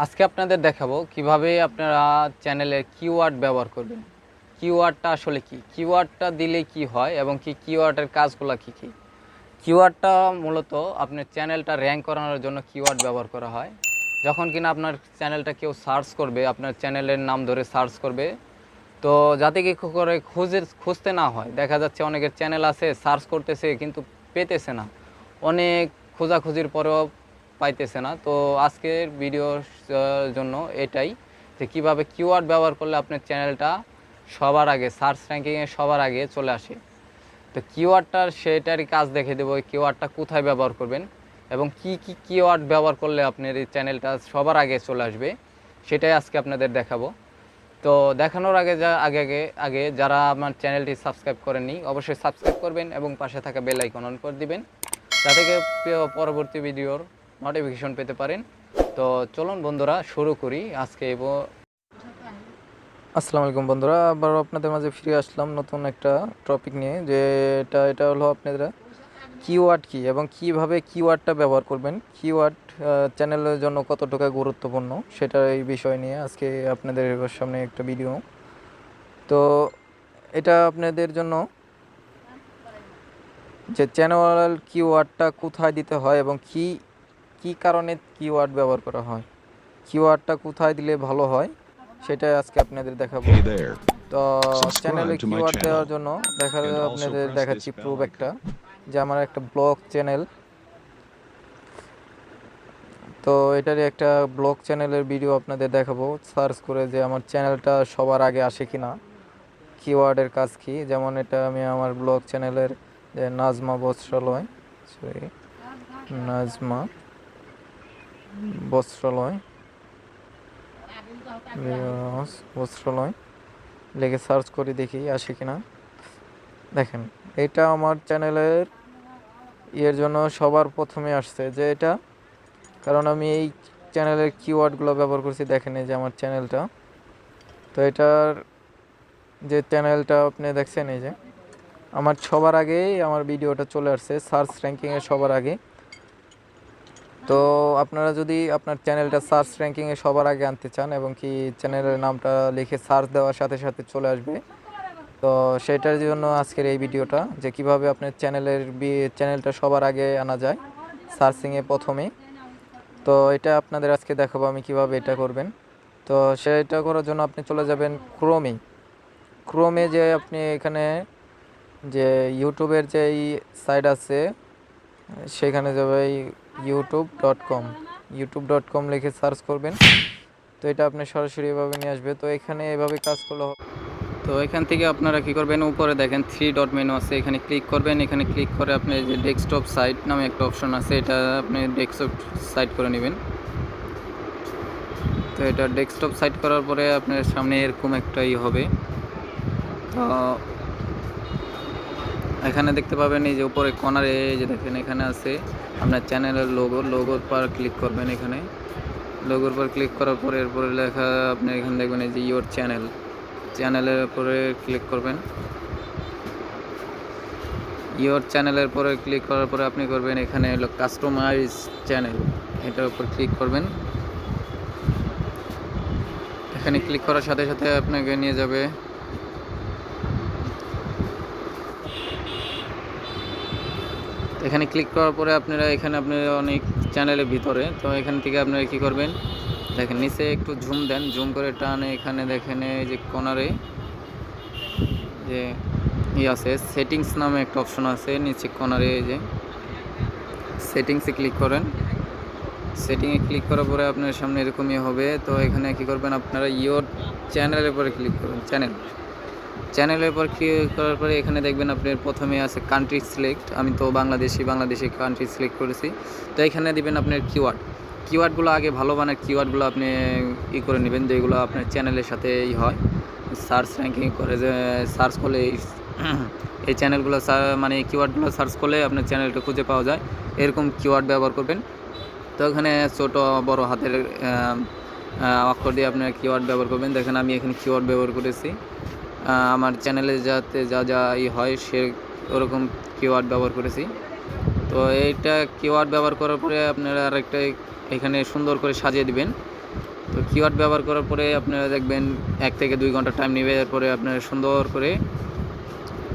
আজকে আপনাদের দেখাবো কিভাবে আপনারা চ্যানেলের কিওয়ার্ড ব্যবহার করবেন। কিওয়ার্ডটা আসলে কি, কিওয়ার্ডটা দিলে কি হয় এবং কিওয়ার্ডের কাজগুলো কি কি। কিওয়ার্ডটা মূলত আপনার চ্যানেলটা র্যাঙ্ক করানোর জন্য কিওয়ার্ড ব্যবহার করা হয়। যখন কিনা আপনার চ্যানেলটা কেউ সার্চ করবে, আপনার চ্যানেলের নাম ধরে সার্চ করবে, তো যাতে কি করে খুঁজতে না হয়। দেখা যাচ্ছে অনেকের চ্যানেল আছে, সার্চ করতেছে কিন্তু পেতেছে না, অনেক খোঁজাখুঁজির পরেও পাইতেছে না। তো আজকের ভিডিওর জন্য এটাই, যে কীভাবে কিওয়ার্ড ব্যবহার করলে আপনার চ্যানেলটা সবার আগে সার্চ র্যাঙ্কিংয়ে সবার আগে চলে আসে। তো কিওয়ার্ডটার সেটারই কাজ দেখে দেবো, কিওয়ার্ডটা কোথায় ব্যবহার করবেন এবং কি কিওয়ার্ড ব্যবহার করলে আপনার এই চ্যানেলটা সবার আগে চলে আসবে, সেটাই আজকে আপনাদের দেখাবো। তো দেখানোর আগে আগে যারা আমার চ্যানেলটি সাবস্ক্রাইব করেননি অবশ্যই সাবস্ক্রাইব করবেন এবং পাশে থাকা বেল আইকন অন করে দিবেন, যাতে পরবর্তী ভিডিওর নোটিফিকেশন পেতে পারেন। তো চলুন বন্ধুরা শুরু করি আজকে। আসসালামু আলাইকুম বন্ধুরা, আবার আপনাদের মাঝে ফিরে আসলাম নতুন একটা টপিক নিয়ে, যে এটা হলো আপনারা কিওয়ার্ড কি এবং কিভাবে কিওয়ার্ডটা ব্যবহার করবেন, কিওয়ার্ড চ্যানেলের জন্য কতটুকু গুরুত্বপূর্ণ, সেটা এই বিষয় নিয়ে আজকে আপনাদের সামনে একটা ভিডিও। তো এটা আপনাদের জন্য যে চ্যানেল কিওয়ার্ডটা কোথায় দিতে হয় এবং কি কারণে কিওয়ার্ড ব্যবহার করা হয়, কিওয়ার্ডটা কোথায় দিলে ভালো হয়, সেটাই আজকে আপনাদের দেখাবো। তো চ্যানেলে কিওয়ার্ড দেওয়ার জন্য আপনাদের দেখাচ্ছি প্রুফ একটা, যে আমার একটা ব্লগ চ্যানেল। তো এটারই একটা ব্লগ চ্যানেলের ভিডিও আপনাদের দেখাবো, সার্চ করে যে আমার চ্যানেলটা সবার আগে আসে কিনা, কিওয়ার্ডের কাজ কি। যেমন এটা আমি আমার ব্লগ চ্যানেলের যে নাজমা বস্ত্রালয় লিখে সার্চ করে দেখি আসে কিনা। দেখেন, এটা আমার চ্যানেলের জন্য সবার প্রথমে আসছে, যে এটা কারণ আমি এই চ্যানেলের কিওয়ার্ডগুলো ব্যবহার করছি। দেখেন এই যে আমার চ্যানেলটা, তো এটার যে চ্যানেলটা আপনি দেখছেন, এই যে আমার সবার আগেই আমার ভিডিওটা চলে আসছে সার্চ র্যাঙ্কিংয়ে সবার আগে। তো আপনারা যদি আপনার চ্যানেলটা সার্চ র্যাঙ্কিংয়ে সবার আগে আনতে চান এবং কি চ্যানেলের নামটা লিখে সার্চ দেওয়ার সাথে সাথে চলে আসবে, তো সেটার জন্য আজকের এই ভিডিওটা, যে কিভাবে আপনার চ্যানেলটা সবার আগে আনা যায় সার্চিংয়ে প্রথমে। তো এটা আপনাদের আজকে দেখাবো আমি কিভাবে এটা করবেন। তো সেটা করার জন্য আপনি চলে যাবেন ক্রোমে, যে আপনি এখানে যে ইউটিউবের যে সাইট আছে সেখানে যাবে youtube.com লিখে সার্চ করবেন। তো এটা আপনি সরাসরি এভাবে নিয়ে আসবে। তো এখানে এভাবে কাজ করলে হবে। তো এখান থেকে আপনারা কি করবেন, উপরে দেখেন 3 ডট মেনু আছে, এখানে ক্লিক করবেন। এখানে ক্লিক করে আপনি যে ডেস্কটপ সাইট নামে একটা অপশন আছে, এটা আপনি ডেস্কটপ সাইট করে নেবেন। তো এটা ডেস্কটপ সাইট করার পরে আপনার সামনে এরকম একটাই হবে। তো এখানে দেখতে পাবেন এই যে উপরে কর্নারে, যে দেখেন এখানে আছে আপনার চ্যানেলের লোগোর পর ক্লিক করবেন। এখানে লোগোর পর ক্লিক করার পরে এরপরে লেখা আপনি এখানে দেখবেন এই যে ইয়োর চ্যানেলের উপরে ক্লিক করবেন। ইয়োর চ্যানেলের পরে ক্লিক করার পরে আপনি করবেন এখানে হলো কাস্টমাইজ চ্যানেল, এটার উপর ক্লিক করবেন। এখানে ক্লিক করার সাথে সাথে আপনাকে নিয়ে যাবে এখানে ক্লিক করার পরে আপনারা অনেক চ্যানেলের ভিতরে। তো এখান থেকে আপনারা কী করবেন, দেখেন নিচে একটু জুম দেন, জুম করে টানে এখানে দেখেন এই যে কর্নারে যে আছে সেটিংস নামে একটা অপশন আছে নিচে কর্নারে, এই যে সেটিংসে ক্লিক করেন। সেটিংয়ে ক্লিক করার পরে আপনার সামনে এরকমই হবে। তো এখানে কী করবেন, আপনারা ইয়োর চ্যানেলের উপরে ক্লিক করবেন। চ্যানেলের পর ক্লিক করার পরে এখানে দেখবেন আপনার প্রথমে আছে কান্ট্রি সিলেক্ট। আমি তো বাংলাদেশি কান্ট্রি সিলেক্ট করেছি। তো এখানে দিবেন আপনার কিওয়ার্ডগুলো আগে ভালো মানের কিওয়ার্ডগুলো আপনি করে নেবেন, যেগুলো আপনার চ্যানেলের সাথে হয়, সার্চ র্যাঙ্কিং করে যে সার্চ করলে এই চ্যানেলগুলো মানে কিওয়ার্ডগুলো সার্চ করলে আপনার চ্যানেলটা খুঁজে পাওয়া যায়, এরকম কিওয়ার্ড ব্যবহার করবেন। তো এখানে ছোট বড় হাতের অক্ষর দিয়ে আপনার কিওয়ার্ড ব্যবহার করবেন। দেখেন আমি এখানে কিওয়ার্ড ব্যবহার করেছি, আমার চ্যানেলে যাতে যা হয় সে ওরকম কিওয়ার্ড ব্যবহার করেছি। তো এইটা কিওয়ার্ড ব্যবহার করার পরে আপনারা আরেকটা এখানে সুন্দর করে সাজিয়ে দিবেন। তো কিওয়ার্ড ব্যবহার করার পরে আপনারা দেখবেন 1 থেকে 2 ঘন্টা টাইম নেবে। এরপরে আপনারা সুন্দর করে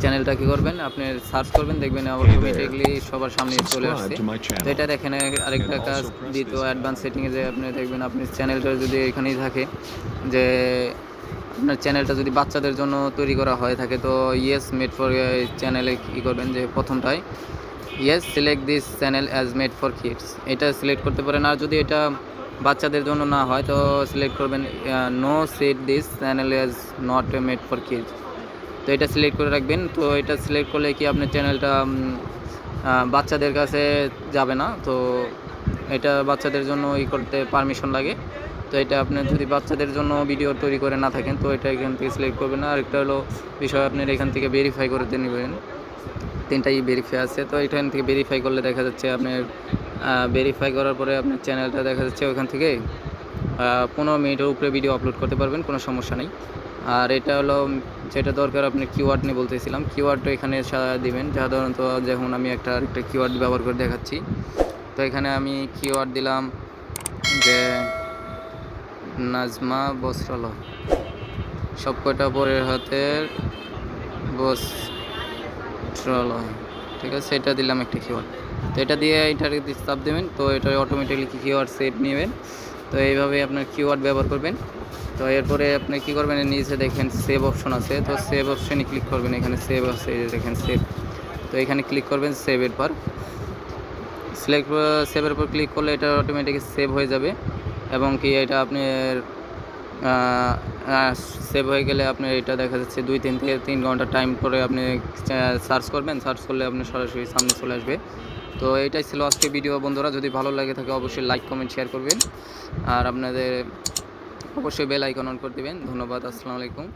চ্যানেলটা কী করবেন, আপনি সার্চ করবেন, দেখবেন অটোমেটিকলি সবার সামনে চলে আসছে। তো এটা দেখেন আরেকটা কাজ, দ্বিতীয় অ্যাডভান্স সেটিংয়ে যে আপনি দেখবেন আপনি চ্যানেলটা যদি এখানেই থাকে যে আপনার চ্যানেলটা যদি বাচ্চাদের জন্য তৈরি করা হয়ে থাকে, তো ইয়েস মেড ফর চ্যানেলে কী করবেন যে প্রথমটায় yes select this channel as made for kids, এটা সিলেক্ট করতে পারেন। আর যদি এটা বাচ্চাদের জন্য না হয় তো সিলেক্ট করবেন no set this channel as not made for kids, তো এটা সিলেক্ট করে রাখবেন। তো এটা সিলেক্ট করলে কি আপনার চ্যানেলটা বাচ্চাদের কাছে যাবে না, তো এটা বাচ্চাদের জন্য করতে পারমিশন লাগে। তো এটা আপনি যদি বাচ্চাদের জন্য ভিডিও তৈরি করে না থাকেন তো এটা এখান থেকে সিলেক্ট করবেন না। আরেকটা হলো বিষয়, আপনার এখান থেকে ভেরিফাই করতে নেবেন, 3টাই ভেরিফাই আছে। তো এখান থেকে ভেরিফাই করলে দেখা যাচ্ছে আপনার ভেরিফাই করার পরে আপনার চ্যানেলটা দেখা যাচ্ছে ওখান থেকে 15 মিনিটের উপরে ভিডিও আপলোড করতে পারবেন, কোনো সমস্যা নেই। আর এটা হলো যেটা দরকার, আপনি কিওয়ার্ড নিয়ে বলতেছিলাম, কিওয়ার্ডটা এখানে দিবেন। সাধারণত যখন আমি আরেকটা কিওয়ার্ড ব্যবহার করে দেখাচ্ছি, তো এখানে আমি কিওয়ার্ড দিলাম যে নাজমা বস্ত্রালয়, সব কয়টা পরের হাতের বস্ত্রালয়, ঠিক আছে, এটা দিলাম একটা কিওয়ার্ড। তো এটা দিয়ে এটার চাপ দেবেন, তো এটা অটোমেটিকলি কিওয়ার্ড সেট নেবেন। তো এইভাবে আপনার কিওয়ার্ড ব্যবহার করবেন। তো এরপরে আপনি কী করবেন, নিচে দেখেন সেভ অপশন আছে, তো সেভ অপশনে ক্লিক করবেন, এখানে সেভ আছে, দেখেন সেভ, তো এখানে ক্লিক করবেন সেভের পর সেভের পর ক্লিক করলে এটা অটোমেটিক সেভ হয়ে যাবে। এবং কি এটা আপনার সেভ হয়ে গেলে আপনার এটা দেখা যাচ্ছে 2 থেকে 3 ঘন্টা টাইম পরে আপনি সার্চ করবেন, সার্চ করলে আপনার সরাসরি সামনে চলে আসবে। তো এটাই ছিল আজকে ভিডিও বন্ধুরা, যদি ভালো লাগে থাকে অবশ্যই লাইক কমেন্ট শেয়ার করবেন, আর আপনাদের অবশ্যই বেল আইকন অন করে দেবেন। ধন্যবাদ, আসসালামু আলাইকুম।